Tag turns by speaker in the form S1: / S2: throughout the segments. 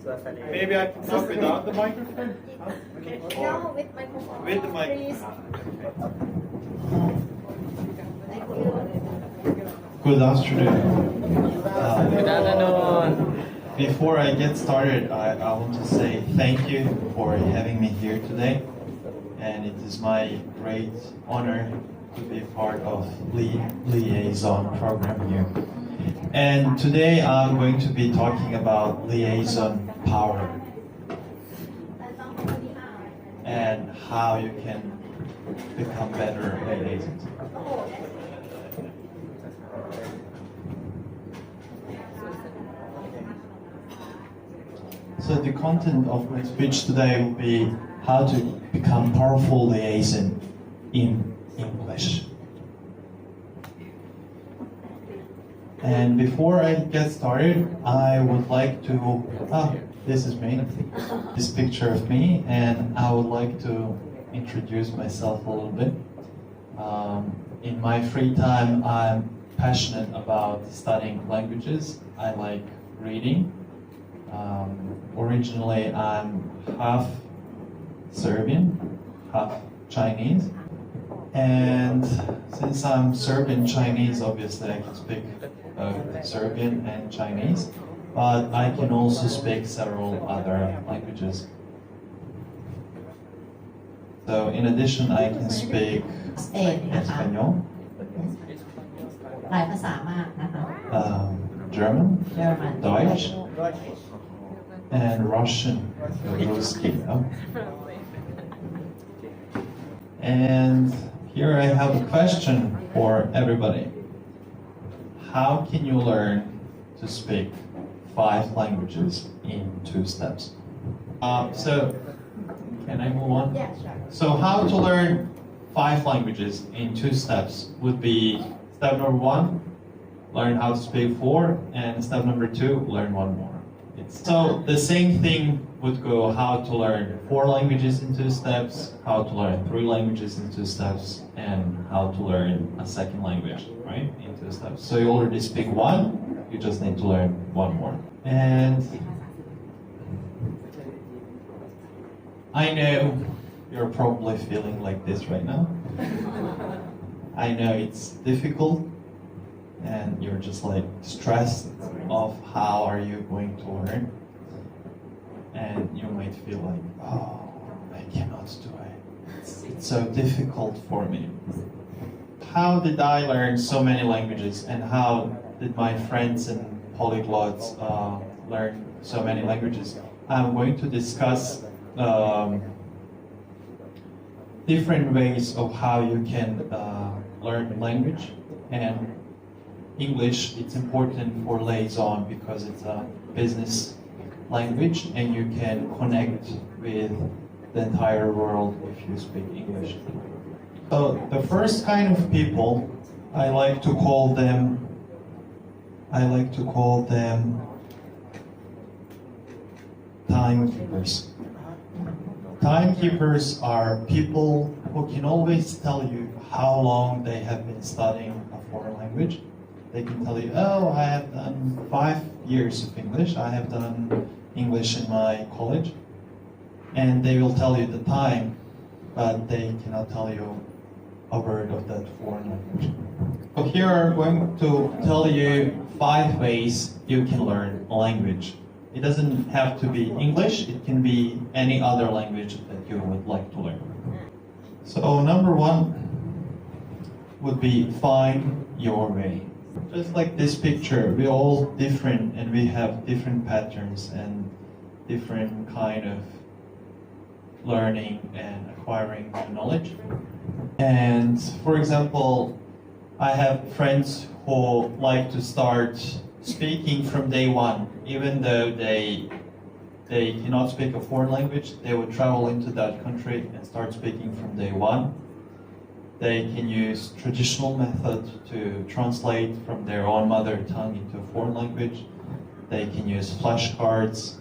S1: Maybe I can talk without the microphone?
S2: Okay. No, with microphone.
S1: With the mic.
S2: Please. Thank you.
S3: Good afternoon.
S4: Good afternoon.
S3: Before I get started, I want to say thank you for having me here today. And it is my great honor to be part of Liason program here. And today I'm going to be talking about liaison power and how you can become better liaisons. So the content of my speech today will be how to become powerful liaison in English. And before I get started, I would like to, this is me, this picture of me, and I would like to introduce myself a little bit. In my free time, I'm passionate about studying languages. I like reading. Originally, I'm half Serbian, half Chinese. And since I'm Serbian Chinese, obviously I can speak Serbian and Chinese, but I can also speak several other languages. So in addition, I can speak Espanol, German, Deutsch, and Russian, Ruski. And here I have a question for everybody. How can you learn to speak 5 languages in 2 steps? So, can I move on?
S2: Yeah, sure.
S3: So how to learn 5 languages in 2 steps would be step number 1, learn how to speak 4, and step number 2, learn 1 more. So the same thing would go how to learn 4 languages in 2 steps, how to learn 3 languages in 2 steps, and how to learn a second language, right, in 2 steps. So you already speak 1, you just need to learn 1 more. And I know you're probably feeling like this right now. I know it's difficult, and you're just like stressed of how are you going to learn, and you might feel like, oh, I cannot do it. It's so difficult for me. How did I learn so many languages, and how did my friends and polyglots learn so many languages? I'm going to discuss different ways of how you can learn language. And English, it's important for liaison because it's a business language and you can connect with the entire world if you speak English. So the first kind of people, I like to call them timekeepers. Timekeepers are people who can always tell you how long they have been studying a foreign language. They can tell you, oh, I have done 5 years of English, I have done English in my college, and they will tell you the time, but they cannot tell you a word of that foreign language. So here I'm going to tell you 5 ways you can learn a language. It doesn't have to be English, it can be any other language that you would like to learn. So number 1 would be find your way. Just like this picture, we're all different and we have different patterns and different kind of learning and acquiring knowledge. And for example, I have friends who like to start speaking from day 1, even though they cannot speak a foreign language, they would travel into that country and start speaking from day 1. They can use traditional method to translate from their own mother tongue into a foreign language. They can use flashcards.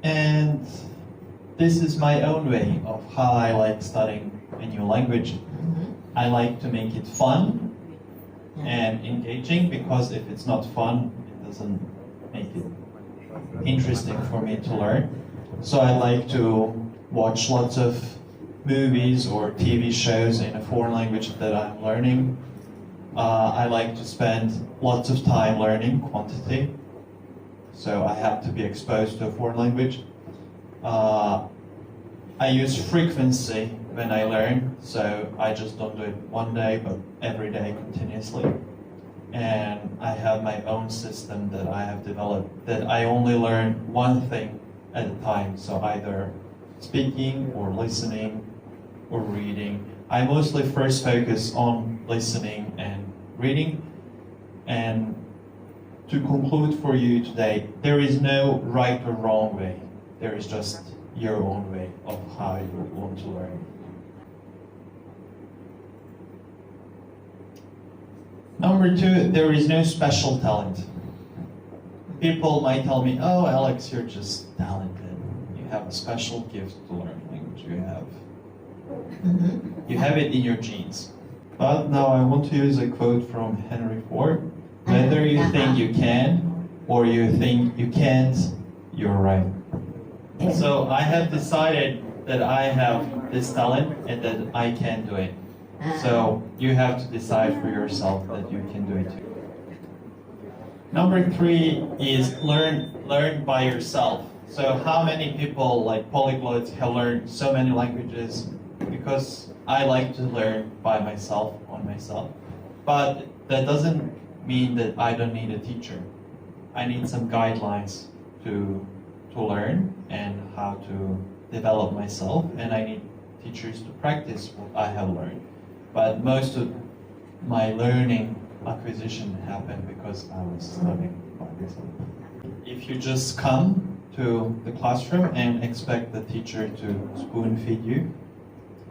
S3: And this is my own way of how I like studying a new language. I like to make it fun and engaging, because if it's not fun, make it interesting for me to learn. So I like to watch lots of movies or TV shows in a foreign language that I'm learning. I like to spend lots of time learning quantity, so I have to be exposed to a foreign language. I use frequency when I learn, so I just don't do it one day, but every day continuously. And I have my own system that I have developed that I only learn one thing at a time, so either speaking or listening or reading. I mostly first focus on listening and reading. And to conclude for you today, there is no right or wrong way. There is just your own way of how you want to learn. Number two, there is no special talent. People might tell me, oh, Alex, you're just talented. You have a special gift to learn language. You have it in your genes. But now I want to use a quote from Henry Ford. Whether you think you can or you think you can't, you're right. So I have decided that I have this talent and that I can do it. So you have to decide for yourself that you can do it too. Number three is learn by yourself. So how many people, like polyglots, have learned so many languages? Because I like to learn by myself, on myself. But that doesn't mean that I don't need a teacher. I need some guidelines to learn and how to develop myself, and I need teachers to practice what I have learned. But most of my learning acquisition happened because I was studying by myself. If you just come to the classroom and expect the teacher to spoon feed you,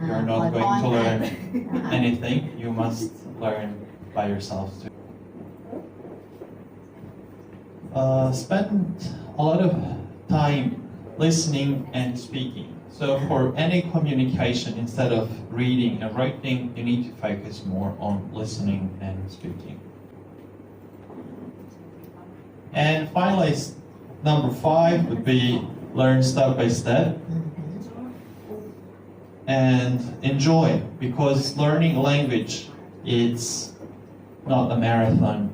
S3: you're not going to learn anything. You must learn by yourself too. Spend a lot of time listening and speaking. So for any communication, instead of reading and writing, you need to focus more on listening and speaking. And finally, number 5 would be learn step by step and enjoy, because learning language, it's not a marathon.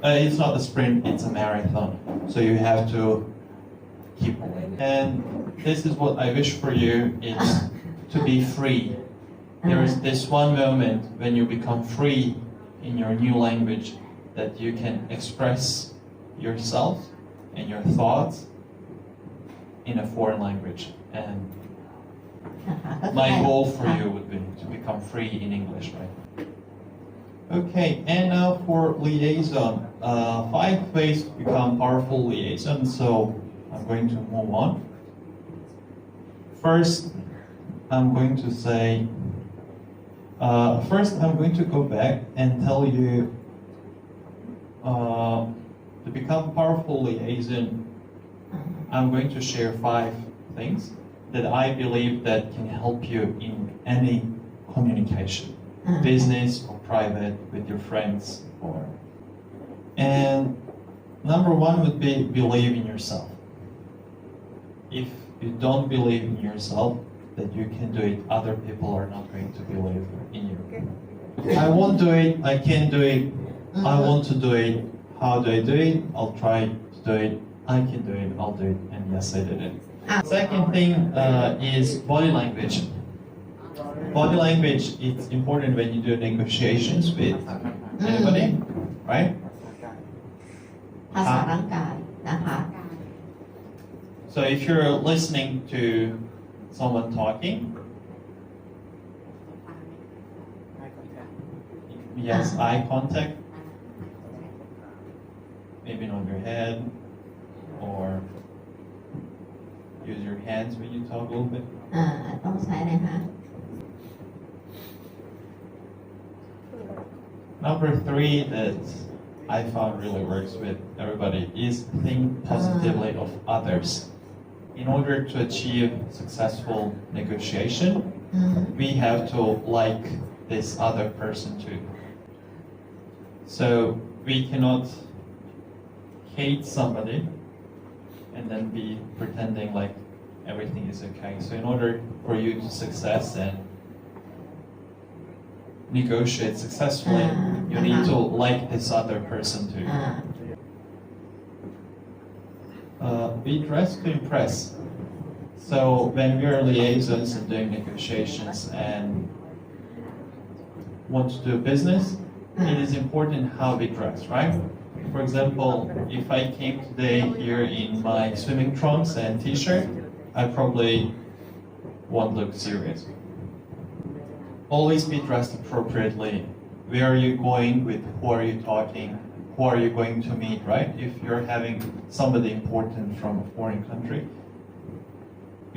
S3: It's not a sprint, it's a marathon. So you have to keep going. And this is what I wish for you, is to be free. There is this one moment when you become free in your new language that you can express yourself and your thoughts in a foreign language. And my goal for you would be to become free in English, right? Okay, and now for liaison. 5 ways to become powerful liaison. So I'm going to move on. First, I'm going to say, I'm going to go back and tell you to become powerful liaison. I'm going to share 5 things that I believe that can help you in any communication, business or private, with your friends, and number 1 would be believe in yourself. If you don't believe in yourself that you can do it, other people are not going to believe in you. I won't do it, I can't do it, I want to do it, how do I do it? I'll try to do it, I can do it, I'll do it, and yes, I did it. Second thing is body language. Body language is important when you do negotiations with anybody, right?
S5: ภาษาร่างกายนะคะ
S3: So if you're listening to someone talking, yes, eye contact, maybe on your head, or use your hands when you talk a little bit.
S5: ต้องใช้นะคะ
S3: Number 3 that I found really works with everybody is think positively of others. In order to achieve successful negotiation, we have to like this other person too. So we cannot hate somebody and then be pretending like everything is okay. So in order for you to success and negotiate successfully, you need to like this other person too.
S5: อ่า
S3: Be dressed to impress. So when we are liaisons and doing negotiations and want to do business, it is important how we dress, right? For example, if I came today here in my swimming trunks and t-shirt, I probably won't look serious. Always be dressed appropriately. Where are you going with? Who are you talking? Who are you going to meet, right? If you're having somebody important from a foreign country,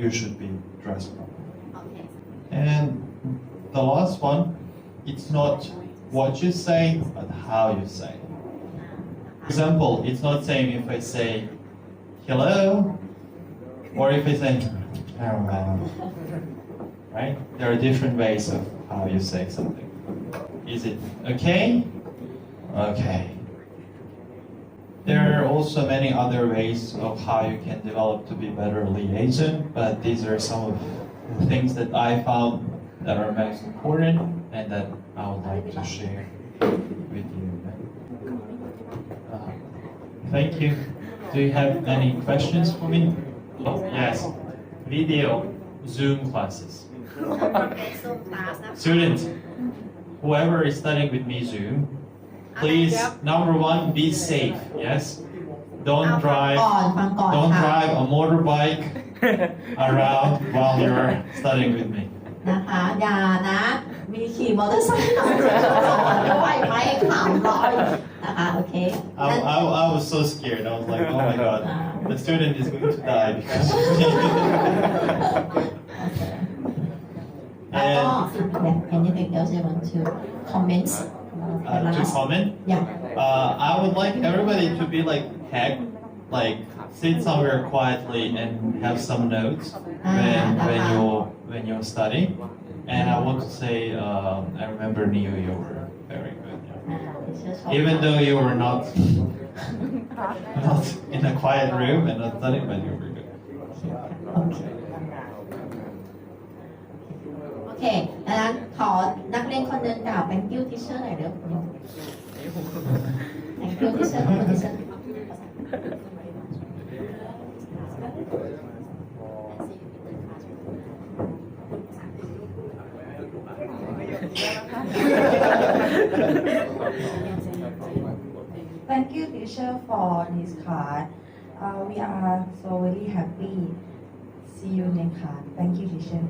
S3: you should be dressed properly.
S5: โอเค
S3: And the last one, it's not what you say, but how you say. For example, it's not saying if I say hello, or if I say hello, right? There are different ways of how you say something. Is it okay? Okay. There are also many other ways of how you can develop to be better liaison, but these are some of the things that I found that are most important and that I would like to share with you. Thank you. Do you have any questions for me? Oh, yes. Video, Zoom classes. Students, whoever is studying with me Zoom, please, number one, be safe, yes? Don't drive,
S5: ก่อนฟังก่อน
S3: don't
S5: ค่ะ
S3: drive a motorbike around while you're studying with me.
S5: นะคะอย่านะ มีขี่มอเตอร์ไซค์ด้วยไม่ขำร้อยนะคะโอเค
S3: I was so scared. I was like, oh my god, the student is going to die because of me.
S5: แล้วก็ anything else you want to comment
S3: To comment,
S5: yeah
S3: I would like everybody to be like heck, like sit somewhere quietly and have some notes when you study. And I want to say, I remember Neo, you were very good. Yeah. Even though you were not in a quiet room and not studying, but you were good.
S5: โอเคดังนั้นขอนักเรียนคนหนึ่งกล่าว thank you teacher หน่อยเร็ว thank you teacher ขอบคุณ teacher
S6: Thank you, teacher, for this card. We are so very happy. See you next card. Thank you, teacher.